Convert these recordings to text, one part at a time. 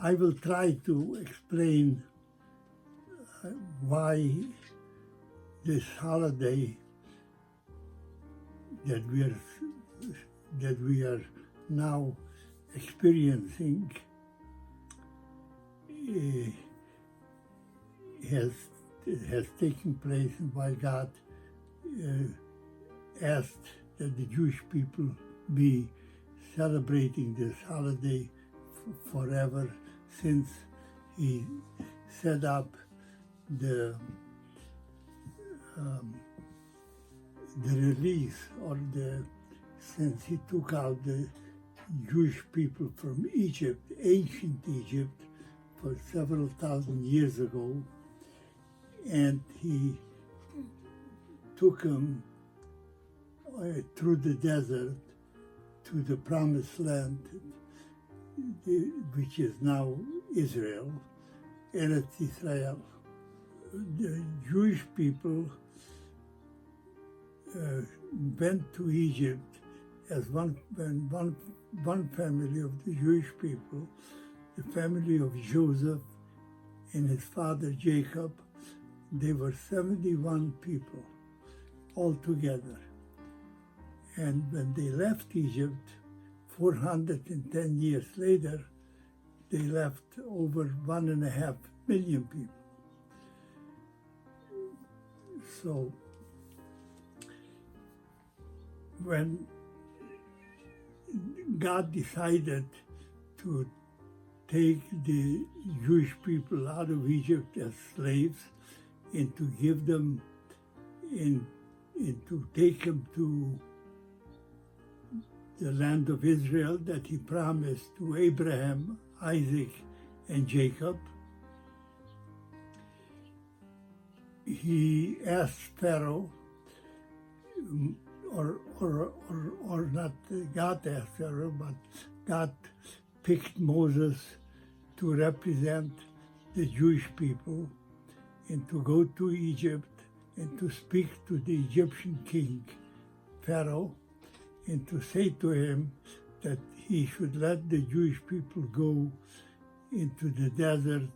I will try to explain why this holiday that we are now experiencing has taken place, and why God asked that the Jewish people be celebrating this holiday forever, since He set up the release, or since He took out the Jewish people from Egypt, ancient Egypt, for several thousand years ago, and He took them through the desert to the promised land, which is now Israel, Eretz Israel. The Jewish people went to Egypt as one family of the Jewish people, the family of Joseph and his father Jacob. They were 71 people altogether. And when they left Egypt, 410 years later, they left over 1.5 million people. So when God decided to take the Jewish people out of Egypt as slaves and to give them and to take them to the land of Israel that He promised to Abraham, Isaac, and Jacob, He asked Pharaoh, or not God asked Pharaoh, but God picked Moses to represent the Jewish people and to go to Egypt and to speak to the Egyptian king, Pharaoh, and to say to him that he should let the Jewish people go into the desert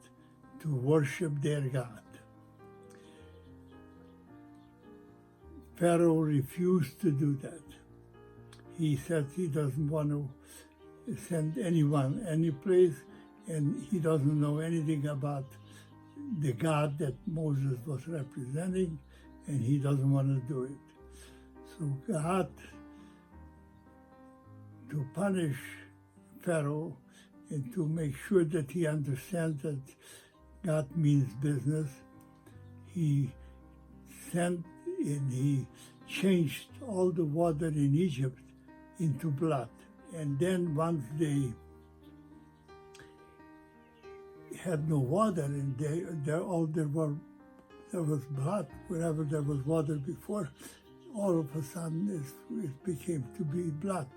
to worship their God. Pharaoh refused to do that. He said he doesn't want to send anyone any place, and he doesn't know anything about the God that Moses was representing, and he doesn't want to do it. So God, to punish Pharaoh and to make sure that he understands that God means business, He sent and He changed all the water in Egypt into blood. And then once they had no water and there was blood wherever there was water before, all of a sudden it became to be blood.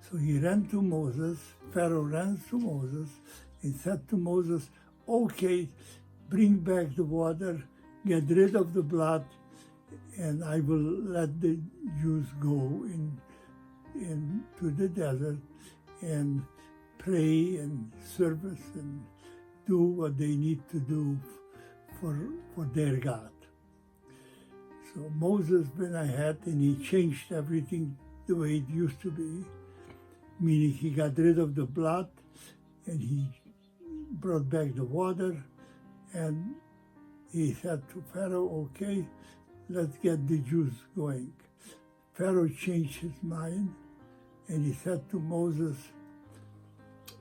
So he ran to Moses, Pharaoh ran to Moses and said to Moses, okay, bring back the water, get rid of the blood, and I will let the Jews go into the desert and pray and service and do what they need to do for their God. So Moses went ahead and he changed everything the way it used to be, meaning he got rid of the blood and he brought back the water, and he said to Pharaoh, okay, let's get the Jews going. Pharaoh changed his mind and he said to Moses,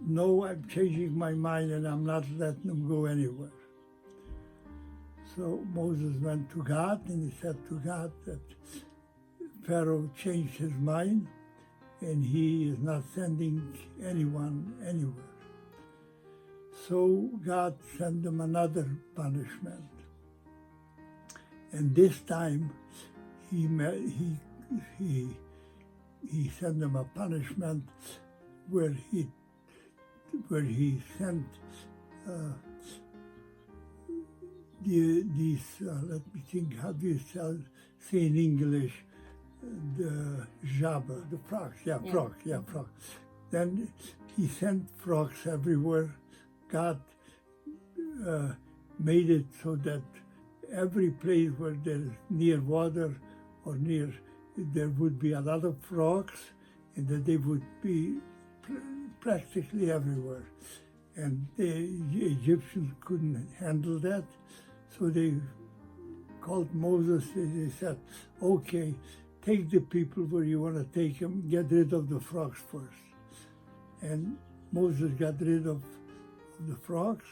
no, I'm changing my mind and I'm not letting them go anywhere. So Moses went to God and he said to God that Pharaoh changed his mind and he is not sending anyone anywhere. So God sent them another punishment. And this time he sent them a punishment where he sent these, let me think, how do you say in English, the jabber, the frogs, frogs. Then he sent frogs everywhere, God made it so that every place where there is near water or near, there would be a lot of frogs, and that they would be practically everywhere. And the Egyptians couldn't handle that, so they called Moses and they said, okay, take the people where you want to take them, get rid of the frogs first. And Moses got rid of the frogs,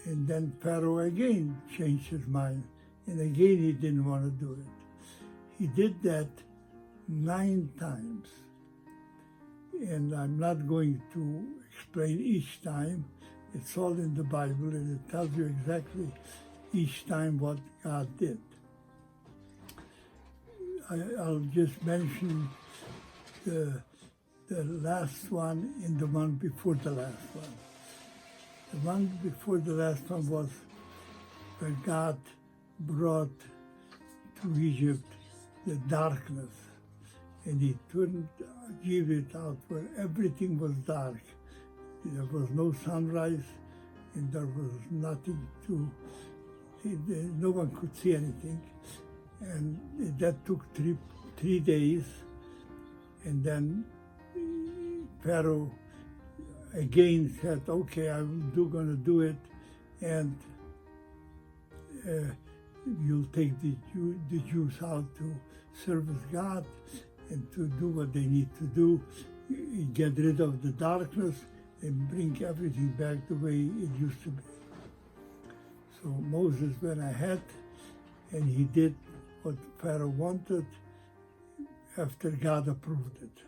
and then Pharaoh again changed his mind, and again he didn't want to do it. He did that 9 times, and I'm not going to explain each time. It's all in the Bible, and it tells you exactly each time what God did. I'll just mention the last one and the one before the last one. The one before the last one was when God brought to Egypt the darkness, and he turned Egypt out where everything was dark. There was no sunrise, and there was nothing to, no one could see anything. And that took three days, and then Pharaoh again said, okay, I'm going to do it, and you'll take the Jews out to service God and to do what they need to do, get rid of the darkness and bring everything back the way it used to be. So Moses went ahead and he did what Pharaoh wanted after God approved it.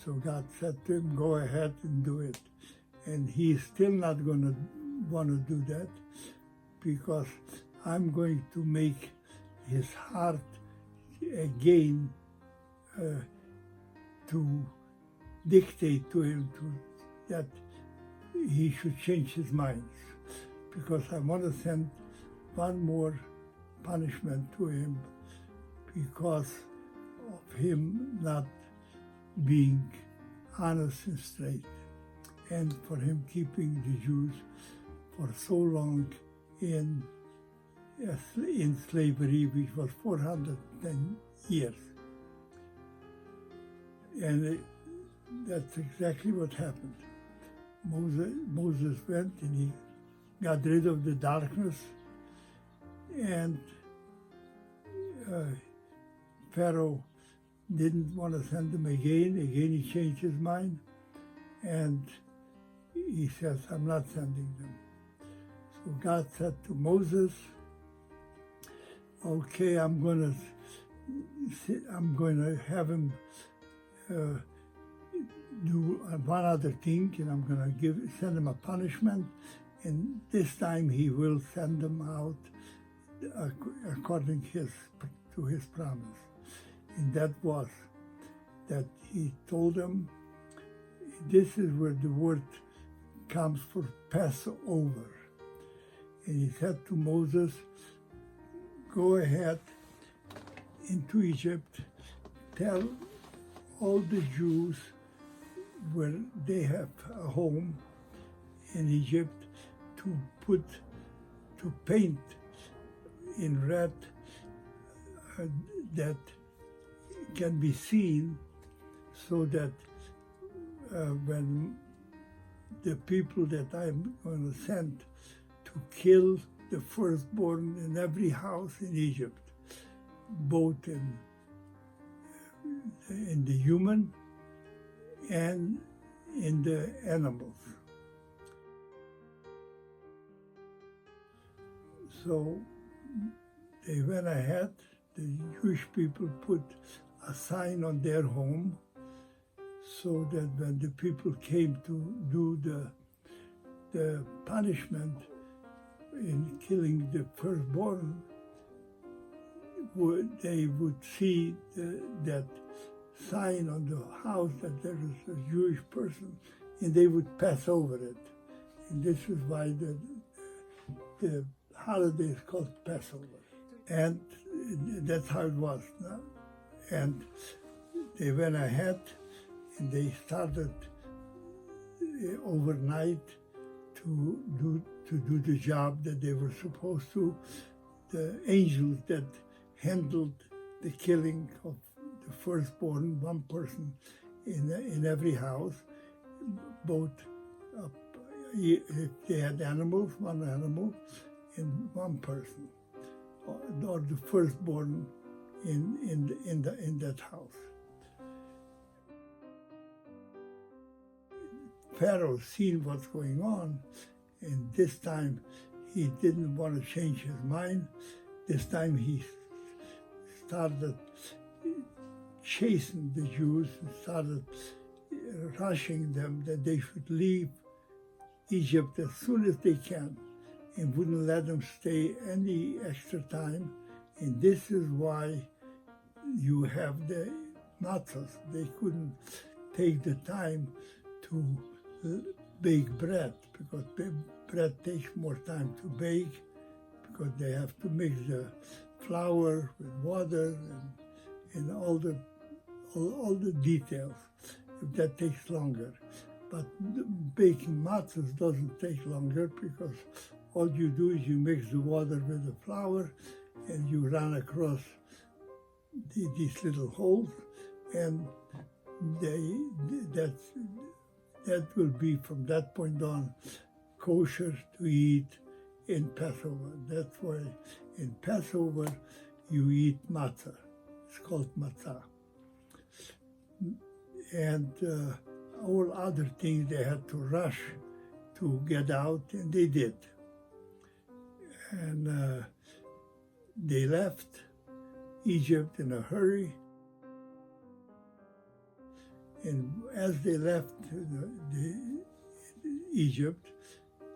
So God said to him, go ahead and do it. And he's still not going to want to do that, because I'm going to make his heart again to dictate to him that he should change his mind, because I want to send one more punishment to him because of him not being honest and straight, and for him keeping the Jews for so long in slavery, which was 410 years. And that's exactly what happened. Moses went and he got rid of the darkness, and Pharaoh didn't want to send them again. Again, he changed his mind, and he says, I'm not sending them. So God said to Moses, okay, I'm going to have him do one other thing, and I'm going to send him a punishment, and this time he will send them out according to his promise. And that was that he told them, this is where the word comes for Passover. And he said to Moses, go ahead into Egypt, tell all the Jews where they have a home in Egypt to paint in red that can be seen, so that when the people that I'm going to send to kill the firstborn in every house in Egypt, both in the human and in the animals. So they went ahead, the Jewish people put a sign on their home, so that when the people came to do the punishment in killing the firstborn, they would see that sign on the house that there is a Jewish person, and they would pass over it. And this is why the holiday is called Passover. And that's how it was. No? And they went ahead and they started overnight to do the job that they were supposed to. The angels that handled the killing of the firstborn, one person in every house, both if they had animals, one animal, and one person, or the firstborn in that house. Pharaoh seen what's going on, and this time he didn't want to change his mind. This time he started chasing the Jews and started rushing them that they should leave Egypt as soon as they can, and wouldn't let them stay any extra time. And this is why you have the matzos. They couldn't take the time to bake bread, because bread takes more time to bake, because they have to mix the flour with water and all the details. That takes longer. But baking matzos doesn't take longer, because all you do is you mix the water with the flour and you run across these little holes, and that will be from that point on kosher to eat in Passover. That's why in Passover you eat matzah. It's called matzah. And all other things they had to rush to get out, and they did. And they left Egypt in a hurry. And as they left Egypt,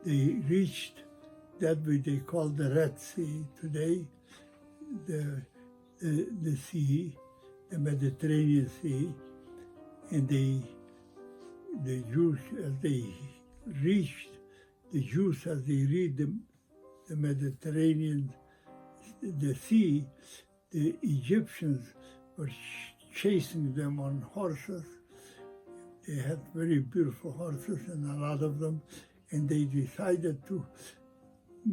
they reached that which they call the Red Sea today, the sea, the Mediterranean Sea. And the Jews, as they reached, as they reached the Mediterranean, the sea, the Egyptians were chasing them on horses. They had very beautiful horses, and a lot of them, and they decided to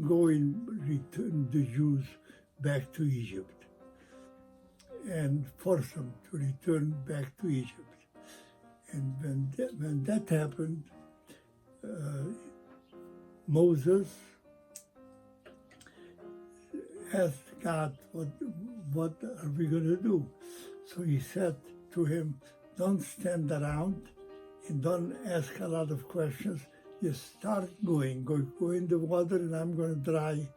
go and return the Jews back to Egypt and force them to return back to Egypt. And when that happened, Moses asked God, what are we going to do? So he said to him, don't stand around and don't ask a lot of questions. Just start going. Go in the water, and I'm going to dry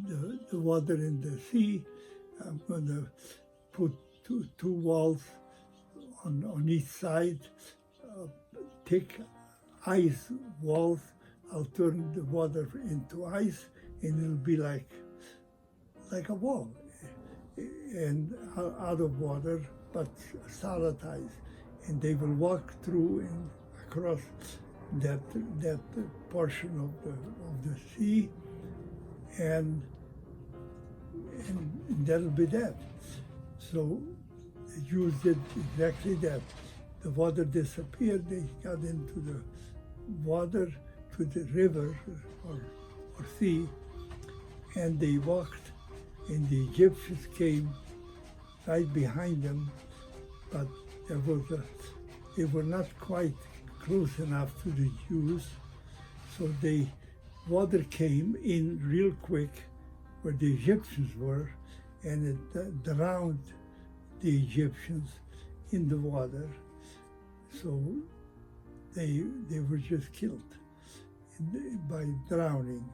the water in the sea. I'm going to put two walls on each side, thick ice walls. I'll turn the water into ice, and it'll be like a wall, and out of water, but solid ice. And they will walk through and across that portion of the sea, and that'll be that. So the Jews did exactly that. The water disappeared. They got into the water, to the river or sea, and they walked, and the Egyptians came right behind them, but they were not quite close enough to the Jews, so water came in real quick where the Egyptians were, and it drowned the Egyptians in the water. So they were just killed by drowning.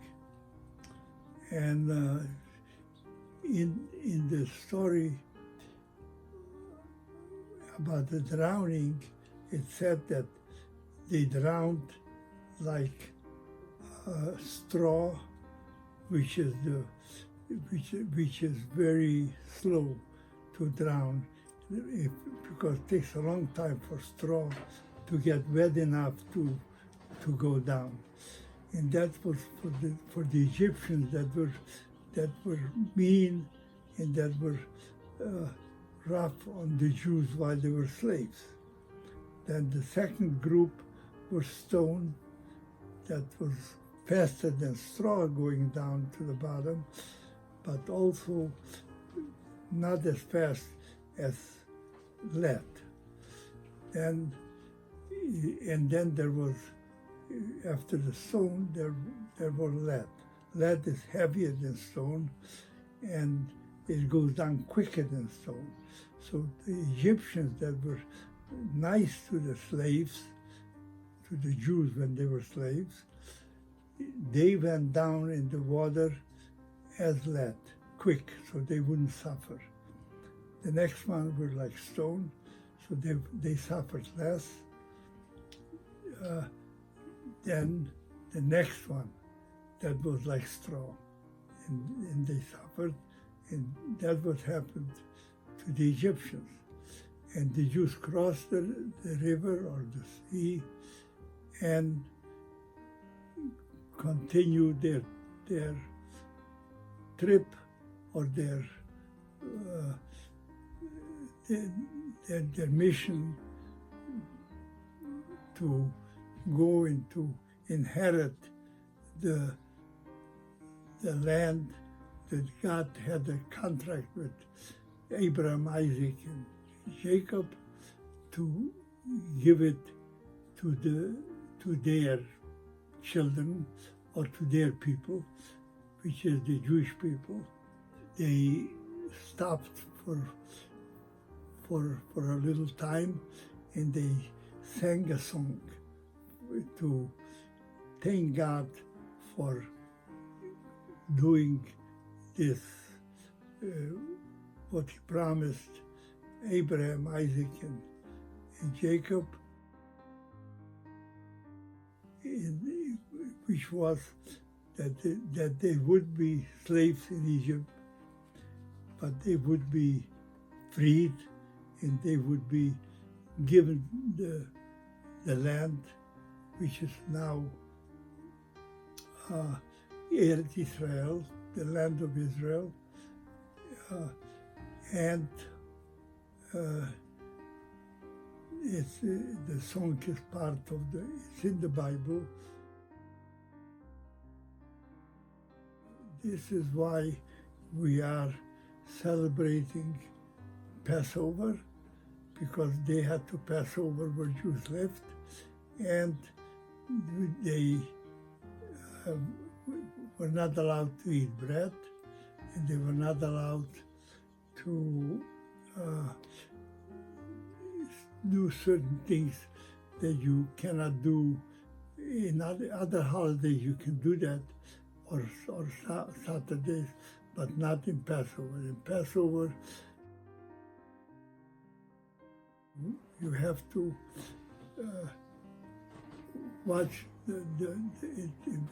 And in the story about the drowning, it said that they drowned like straw, which is very slow to drown, because it takes a long time for straw to get wet enough to go down. And that was for the Egyptians that were mean and that were rough on the Jews while they were slaves. Then the second group were stoned. that was faster than straw going down to the bottom, but also not as fast as lead. And then there was, after the stone, there was lead. Lead is heavier than stone, and it goes down quicker than stone. So the Egyptians that were nice to the slaves, to the Jews when they were slaves, they went down in the water as lead, quick, so they wouldn't suffer. The next one were like stone, so they suffered less. Then the next one, that was like straw, and they suffered, and that's what happened to the Egyptians. And the Jews crossed the river or the sea and continued their trip or their mission to go and to inherit the land that God had a contract with Abraham, Isaac, and Jacob to give it to their children or to their people, which is the Jewish people. They stopped for a little time, and they sang a song to thank God for doing this, what he promised Abraham, Isaac, and Jacob, which was that they would be slaves in Egypt, but they would be freed, and they would be given the land, which is now Eretz Israel, the land of Israel, and it's the song is part of it's in the Bible. This is why we are celebrating Passover, because they had to pass over where Jews lived, and they were not allowed to eat bread, and they were not allowed to do certain things that you cannot do in other holidays. You can do that, or Saturdays, but not in Passover. In Passover, you have to watch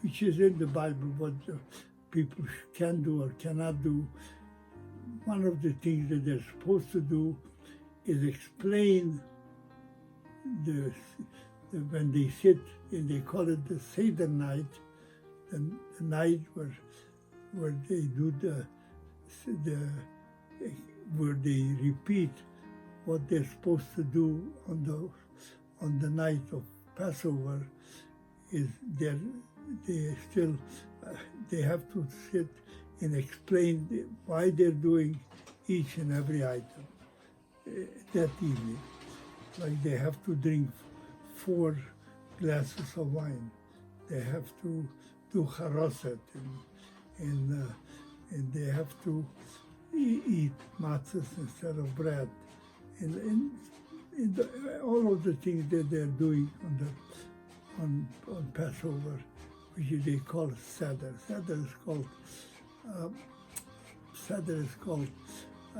which is in the Bible, what people can do or cannot do. One of the things that they're supposed to do is explain when they sit, and they call it the Sedar Night, the night where they do where they repeat what they're supposed to do on the night of Passover. Is they have to sit and explain why they're doing each and every item that evening. Like they have to drink 4 glasses of wine. They have to do charoset, and they have to eat matzos instead of bread, and all of the things that they're doing on Passover, which they call Sedar. Sedar is called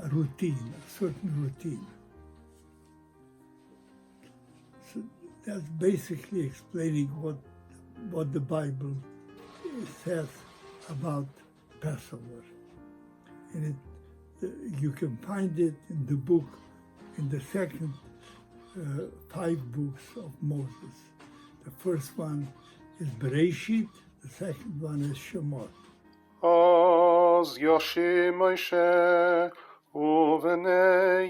a routine, a certain routine. So that's basically explaining what the Bible says about Passover. And you can find it in the book, in the second 5 books of Moses. The first one is Bereshit, the second one is Shemot. אז יושיב משה ובני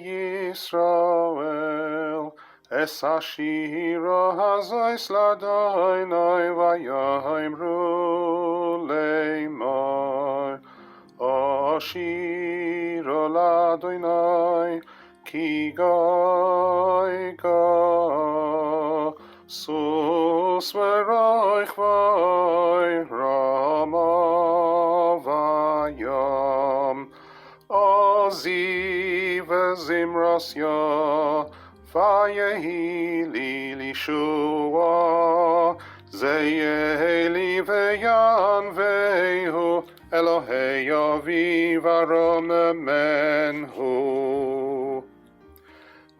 ישראל Es ashira hazois ladainai vayimru leimai. Ashira ladainai ki gai ga. Sus veroich vai rama vayam. Aziv zimrasya vayehi li lishua zeyehi veyan vehu Elohei aviv aram menhu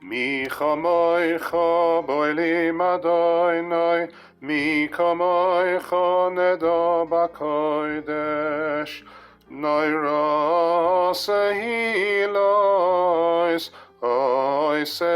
Mi chamoicha boilim Adonai Mi kamoicha neda b'kodesh Naira sehilois oy sefele